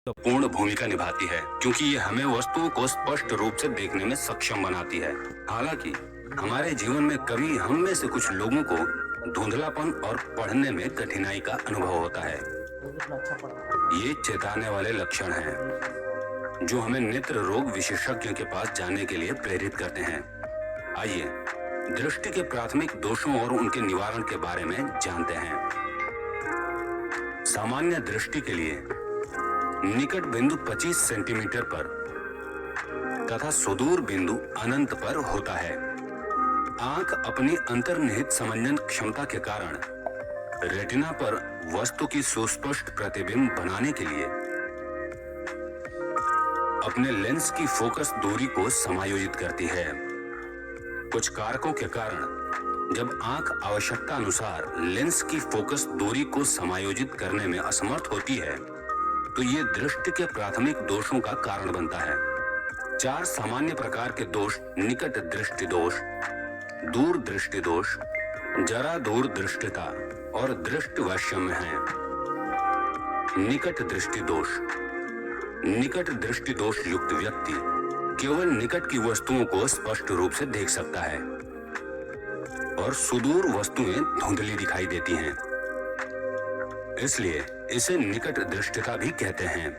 पूर्ण भूमिका निभाती है, क्योंकि ये हमें वस्तुओं को स्पष्ट रूप से देखने में सक्षम बनाती है। हालांकि हमारे जीवन में कभी हम में से कुछ लोगों को धुंधलापन और पढ़ने में कठिनाई का अनुभव होता है। ये चेताने वाले लक्षण हैं, जो हमें नेत्र रोग विशेषज्ञ के पास जाने के लिए प्रेरित करते हैं। आइए दृष्टि के प्राथमिक दोषों और उनके निवारण के बारे में जानते हैं। सामान्य दृष्टि के लिए निकट बिंदु 25 सेंटीमीटर पर तथा सुदूर बिंदु अनंत पर होता है। आंख अपनी अंतर्निहित समंजन क्षमता के कारण रेटिना पर वस्तु की सुस्पष्ट प्रतिबिंब बनाने के लिए अपने लेंस की फोकस दूरी को समायोजित करती है। कुछ कारकों के कारण जब आंख आवश्यकता अनुसार लेंस की फोकस दूरी को समायोजित करने में असमर्थ होती है, तो ये दृष्टि के प्राथमिक दोषों का कारण बनता है। 4 सामान्य प्रकार के दोष निकट दृष्टि दोष, दूर दृष्टि दोष, जरा दूर दृष्टिता और दृष्टि वैषम्य हैं। निकट दृष्टि दोष। निकट दृष्टि दोष युक्त व्यक्ति केवल निकट की वस्तुओं को स्पष्ट रूप से देख सकता है और सुदूर वस्तुएं धुंधली दिखाई देती हैं। इसलिए इसे निकट दृष्टिता भी कहते हैं।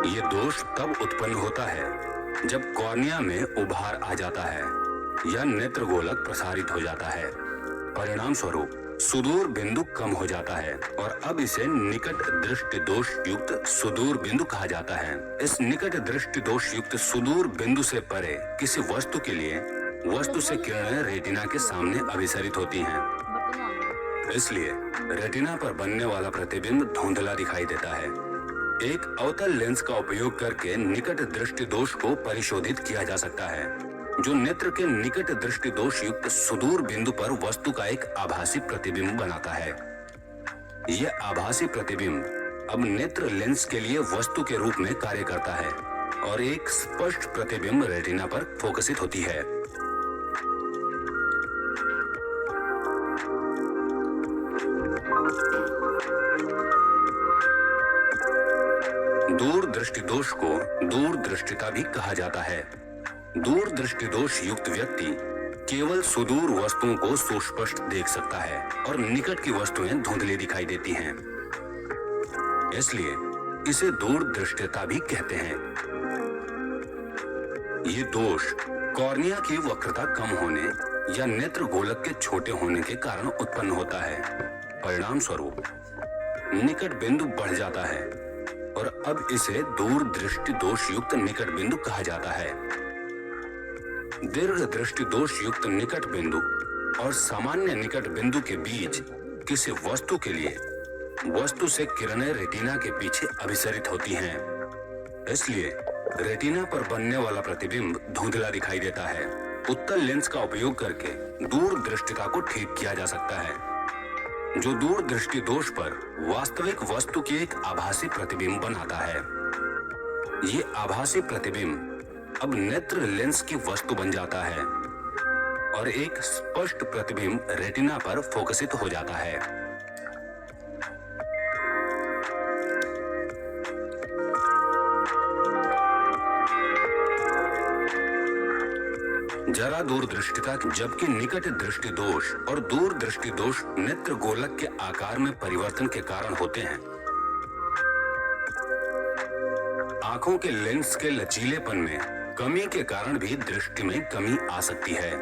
ये दोष तब उत्पन्न होता है जब कॉर्निया में उभार आ जाता है या नेत्र गोलक प्रसारित हो जाता है। परिणाम स्वरूप सुदूर बिंदु कम हो जाता है और अब इसे निकट दृष्टि दोष युक्त सुदूर बिंदु कहा जाता है। इस निकट दृष्टि दोष युक्त सुदूर बिंदु से परे किसी वस्तु के लिए वस्तु से किरणें रेटिना के सामने अभिसरित होती हैं। इसलिए रेटिना पर बनने वाला प्रतिबिंब धुंधला दिखाई देता है। एक अवतल लेंस का उपयोग करके निकट दृष्टि दोष को परिशोधित किया जा सकता है, जो नेत्र के निकट दृष्टि दोष युक्त सुदूर बिंदु पर वस्तु का एक आभासी प्रतिबिंब बनाता है। यह आभासी प्रतिबिंब अब नेत्र लेंस के लिए वस्तु के रूप में कार्य करता है और एक स्पष्ट प्रतिबिंब रेटिना पर फोकसित होती है। दूर दृष्टि दोष को दूर दृष्टिता भी कहा जाता है। दूर दृष्टि दोष युक्त व्यक्ति केवल सुदूर वस्तुओं को सुस्पष्ट देख सकता है और निकट की वस्तुएं धुंधली दिखाई देती हैं। इसलिए इसे दूर दृष्टिता भी कहते हैं। ये दोष कॉर्निया की वक्रता कम होने या नेत्र गोलक के छोटे होने के कारण उत्पन्न होता है। परिणाम स्वरूप निकट बिंदु बढ़ जाता है और अब इसे दूर दृष्टि दोष युक्त निकट बिंदु कहा जाता है। दीर्घ दृष्टि दोष युक्त निकट बिंदु और सामान्य निकट बिंदु के बीच किसी वस्तु के लिए वस्तु से किरणें रेटिना के पीछे अभिसरित होती हैं। इसलिए रेटिना पर बनने वाला प्रतिबिंब धुंधला दिखाई देता है। उत्तल लेंस का उपयोग करके दूर दृष्टिता को ठीक किया जा सकता है, जो दूर दृष्टि दोष पर वास्तविक वस्तु की एक आभासी प्रतिबिंब बनाता है। ये आभासी प्रतिबिंब अब नेत्र लेंस की वस्तु बन जाता है और एक स्पष्ट प्रतिबिंब रेटिना पर फोकसित हो जाता है। जरा दूर दृष्टिता, जबकि निकट दृष्टि दोष और दूर दृष्टि दोष नेत्र गोलक के आकार में परिवर्तन के कारण होते हैं। आंखों के लेंस के लचीलेपन में कमी के कारण भी दृष्टि में कमी आ सकती है।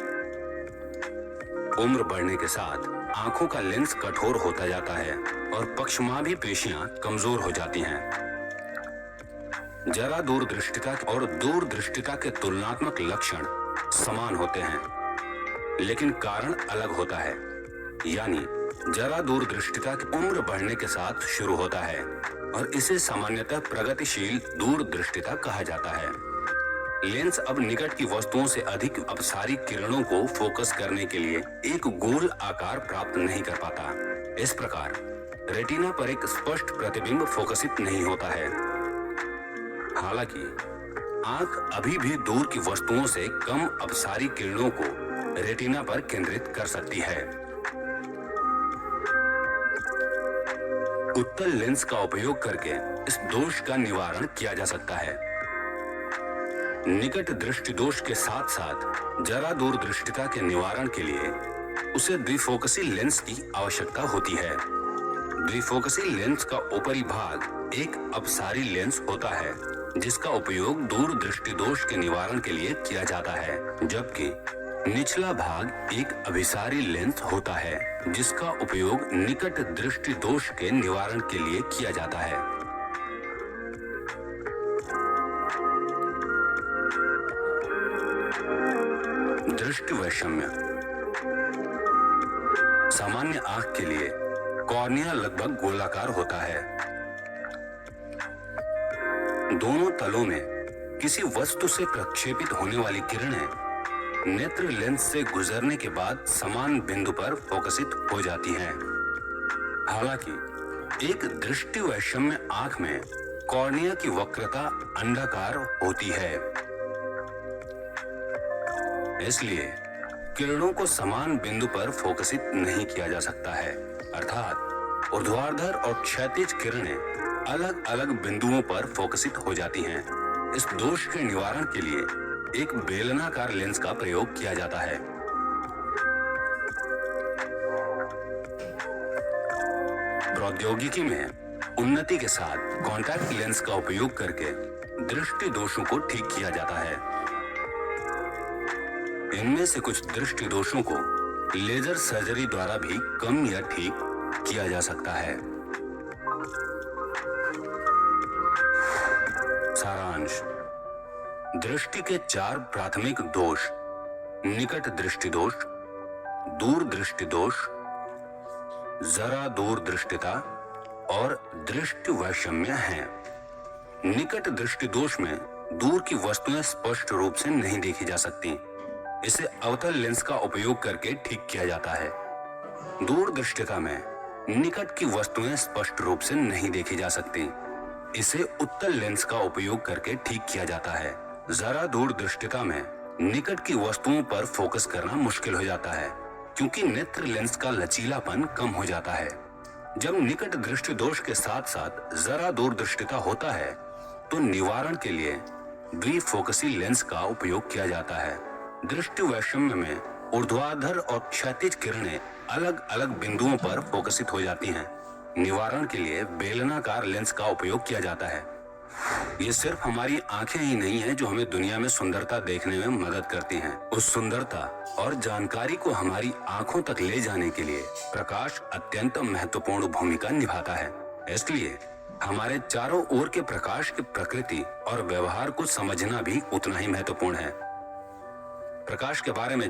उम्र बढ़ने के साथ आंखों का लेंस कठोर होता जाता है और पक्षमाभी पेशियां कमजोर हो जाती हैं। जरा दूर दृष्टिता और दूर दृष्टिता के तुलनात्मक लक्षण समान होते हैं, लेकिन कारण अलग होता है। यानी जरा दूर दृष्टिता की उम्र बढ़ने के साथ शुरू होता है और इसे सामान्यतः प्रगतिशील दूर दृष्टिता कहा जाता है। लेंस अब निकट की वस्तुओं से अधिक अपसारी किरणों को फोकस करने के लिए एक गोल आकार प्राप्त नहीं कर पाता। इस प्रकार रेटिना पर एक स्पष्ट प्रतिबिंब फोकसित नहीं होता है। हालांकि आंख अभी भी दूर की वस्तुओं से कम अपसारी किरणों को रेटिना पर केंद्रित कर सकती है। उत्तल लेंस का उपयोग करके इस दोष का निवारण किया जा सकता है। निकट दृष्टि दोष के साथ साथ जरा दूर दृष्टिता के निवारण के लिए उसे द्विफोकसी लेंस की आवश्यकता होती है। द्विफोकसी लेंस का ऊपरी भाग एक अपसारी लेंस होता है जिसका उपयोग दूर दृष्टि दोष के निवारण के लिए किया जाता है, जबकि निचला भाग एक अभिसारी लेंस होता है जिसका उपयोग निकट दृष्टि दोष के निवारण के लिए किया जाता है। दृष्टि वैषम्य। सामान्य आंख के लिए कॉर्निया लगभग गोलाकार होता है। दोनों तलों में किसी वस्तु से प्रक्षेपित होने वाली किरणें नेत्र लेंस से गुजरने के बाद समान बिंदु पर फोकसित हो जाती हैं। हालांकि एक दृष्टि वैषम्य आंख में कॉर्निया की वक्रता अंडाकार होती है, इसलिए किरणों को समान बिंदु पर फोकसित नहीं किया जा सकता है, अर्थात ऊर्ध्वाधर और क्षैतिज किरणें अलग अलग बिंदुओं पर फोकसित हो जाती हैं। इस दोष के निवारण के लिए एक बेलनाकार लेंस का प्रयोग किया जाता है। प्रौद्योगिकी में उन्नति के साथ कॉन्टैक्ट लेंस का उपयोग करके दृष्टि दोषों को ठीक किया जाता है। इनमें से कुछ दृष्टि दोषों को लेजर सर्जरी द्वारा भी कम या ठीक किया जा सकता है। सारांश। दृष्टि के 4 प्राथमिक दोष निकट दृष्टि दोष, दूर दृष्टि दोष, जरा दूर दृष्टिता और दृष्टि वैषम्य हैं। निकट दृष्टि दोष में दूर की वस्तुएं स्पष्ट रूप से नहीं देखी जा सकती। इसे अवतल लेंस का उपयोग करके ठीक किया जाता है। दूर दृष्टिता में निकट की वस्तुएं स्पष्ट रूप से नहीं देखी जा सकती। इसे उत्तल लेंस का उपयोग करके ठीक किया जाता है। जरा दूर दृष्टिता में निकट की वस्तुओं पर फोकस करना मुश्किल हो जाता है क्योंकि नेत्र लेंस का लचीलापन कम हो जाता है। जब निकट दृष्टि दोष के साथ साथ जरा दूर दृष्टिता होता है तो निवारण के लिए द्विफोकसी लेंस का उपयोग किया जाता है। दृष्टि वैषम्य में ऊर्ध्वाधर और क्षैतिज किरणें अलग अलग बिंदुओं पर फोकसित हो जाती हैं। निवारण के लिए बेलनाकार लेंस का उपयोग किया जाता है। ये सिर्फ हमारी आंखें ही नहीं है जो हमें दुनिया में सुंदरता देखने में मदद करती हैं। उस सुंदरता और जानकारी को हमारी आंखों तक ले जाने के लिए प्रकाश अत्यंत महत्वपूर्ण भूमिका निभाता है। इसलिए हमारे चारों ओर के प्रकाश की प्रकृति और व्यवहार को समझना भी उतना ही महत्वपूर्ण है। प्रकाश के बारे में